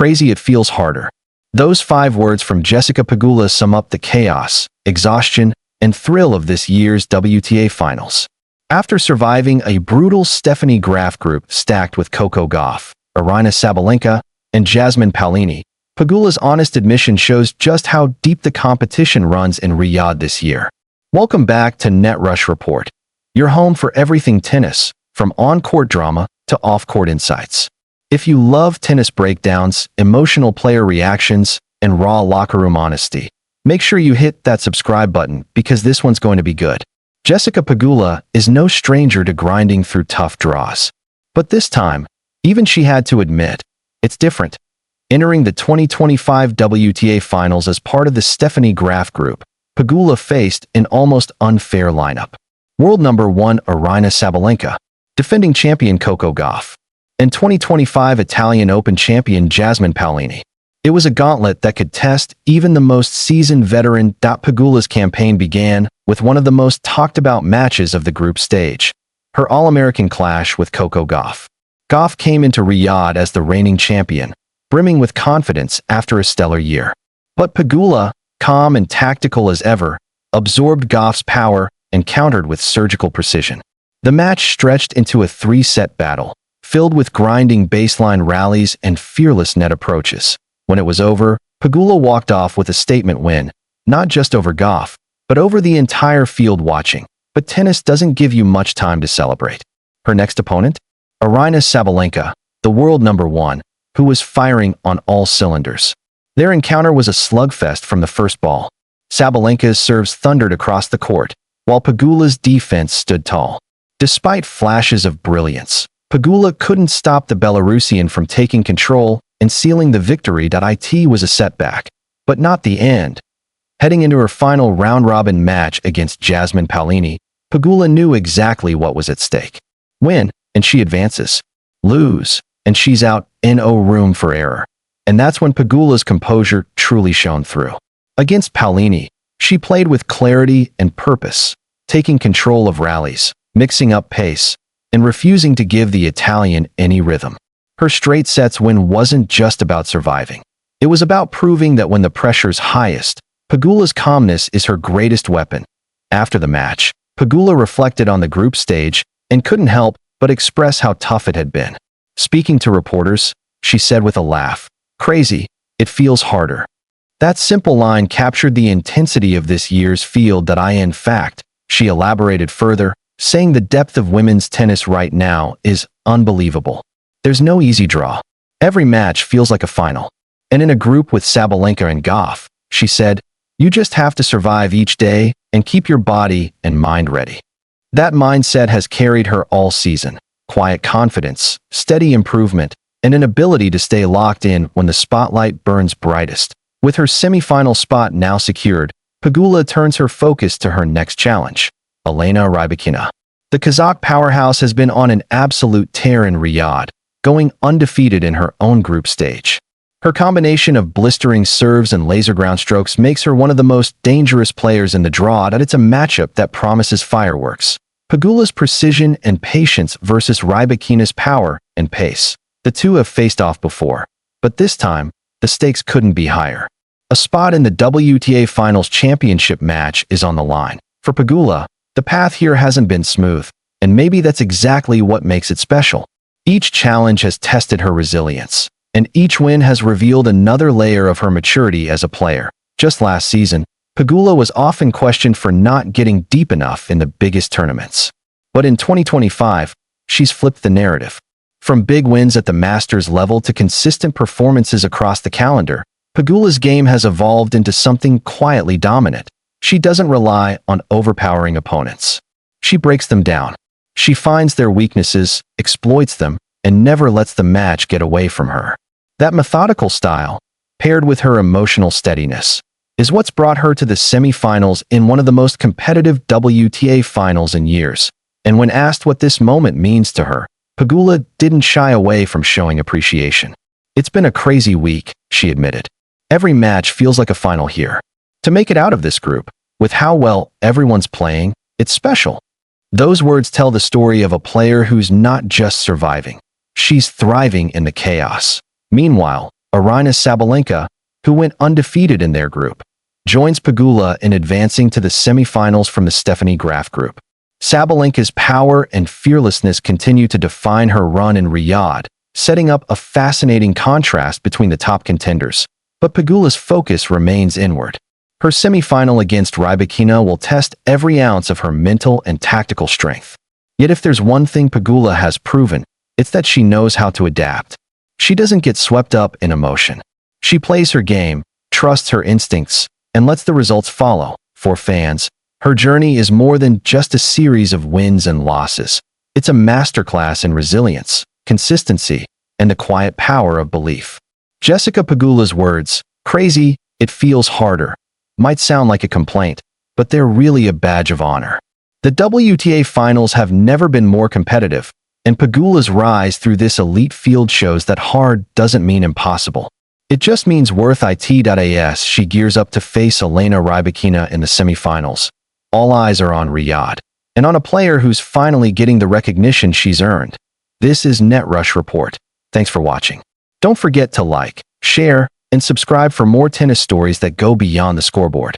Crazy, it feels harder. Those 5 words from Jessica Pegula sum up the chaos, exhaustion, and thrill of this year's WTA Finals. After surviving a brutal Stephanie Graf group stacked with Coco Gauff, Aryna Sabalenka, and Jasmine Paolini, Pegula's honest admission shows just how deep the competition runs in Riyadh this year. Welcome back to Net Rush Report, your home for everything tennis, from on-court drama to off-court insights. If you love tennis breakdowns, emotional player reactions, and raw locker room honesty, make sure you hit that subscribe button because this one's going to be good. Jessica Pegula is no stranger to grinding through tough draws. But this time, even she had to admit, it's different. Entering the 2025 WTA Finals as part of the Stephanie Graf group, Pegula faced an almost unfair lineup. World number 1 Aryna Sabalenka, defending champion Coco Gauff, and 2025 Italian Open champion Jasmine Paolini. It was a gauntlet that could test even the most seasoned veteran. Pegula's campaign began with one of the most talked-about matches of the group stage, her All-American clash with Coco Gauff. Gauff came into Riyadh as the reigning champion, brimming with confidence after a stellar year. But Pegula, calm and tactical as ever, absorbed Gauff's power and countered with surgical precision. The match stretched into a 3-set battle, filled with grinding baseline rallies and fearless net approaches. When it was over, Pegula walked off with a statement win, not just over Gauff, but over the entire field watching. But tennis doesn't give you much time to celebrate. Her next opponent? Aryna Sabalenka, the world number 1, who was firing on all cylinders. Their encounter was a slugfest from the first ball. Sabalenka's serves thundered across the court, while Pegula's defense stood tall. Despite flashes of brilliance, Pegula couldn't stop the Belarusian from taking control and sealing the victory. It was a setback, but not the end. Heading into her final round-robin match against Jasmine Paolini, Pegula knew exactly what was at stake. Win, and she advances. Lose, and she's out, no room for error. And that's when Pegula's composure truly shone through. Against Paolini, she played with clarity and purpose, taking control of rallies, mixing up pace, and refusing to give the Italian any rhythm. Her straight sets win wasn't just about surviving. It was about proving that when the pressure's highest, Pegula's calmness is her greatest weapon. After the match, Pegula reflected on the group stage and couldn't help but express how tough it had been. Speaking to reporters, she said with a laugh, "Crazy, it feels harder." That simple line captured the intensity of this year's field. In fact, she elaborated further, saying the depth of women's tennis right now is unbelievable. There's no easy draw. Every match feels like a final. And in a group with Sabalenka and Gauff, she said, "You just have to survive each day and keep your body and mind ready." That mindset has carried her all season. Quiet confidence, steady improvement, and an ability to stay locked in when the spotlight burns brightest. With her semifinal spot now secured, Pegula turns her focus to her next challenge, Aryna Sabalenka. The Kazakh powerhouse has been on an absolute tear in Riyadh, going undefeated in her own group stage. Her combination of blistering serves and laser ground strokes makes her one of the most dangerous players in the draw. It's a matchup that promises fireworks. Pegula's precision and patience versus Sabalenka's power and pace. The two have faced off before, but this time, the stakes couldn't be higher. A spot in the WTA Finals championship match is on the line. For Pegula, the path here hasn't been smooth, and maybe that's exactly what makes it special. Each challenge has tested her resilience, and each win has revealed another layer of her maturity as a player. Just last season, Pegula was often questioned for not getting deep enough in the biggest tournaments. But in 2025, she's flipped the narrative. From big wins at the Masters level to consistent performances across the calendar, Pegula's game has evolved into something quietly dominant. She doesn't rely on overpowering opponents. She breaks them down. She finds their weaknesses, exploits them, and never lets the match get away from her. That methodical style, paired with her emotional steadiness, is what's brought her to the semifinals in one of the most competitive WTA finals in years. And when asked what this moment means to her, Pegula didn't shy away from showing appreciation. "It's been a crazy week," she admitted. "Every match feels like a final here. To make it out of this group, with how well everyone's playing, it's special." Those words tell the story of a player who's not just surviving. She's thriving in the chaos. Meanwhile, Aryna Sabalenka, who went undefeated in their group, joins Pegula in advancing to the semifinals from the Stephanie Graf group. Sabalenka's power and fearlessness continue to define her run in Riyadh, setting up a fascinating contrast between the top contenders. But Pegula's focus remains inward. Her semifinal against Rybakina will test every ounce of her mental and tactical strength. Yet if there's one thing Pegula has proven, it's that she knows how to adapt. She doesn't get swept up in emotion. She plays her game, trusts her instincts, and lets the results follow. For fans, her journey is more than just a series of wins and losses. It's a masterclass in resilience, consistency, and the quiet power of belief. Jessica Pegula's words, "Crazy, it feels harder," might sound like a complaint, but they're really a badge of honor. The WTA Finals have never been more competitive, and Pegula's rise through this elite field shows that hard doesn't mean impossible. It just means worth it. As she gears up to face Aryna Rybakina in the semifinals, all eyes are on Riyadh, and on a player who's finally getting the recognition she's earned. This is NetRush Report. Thanks for watching. Don't forget to like, share, and subscribe for more tennis stories that go beyond the scoreboard.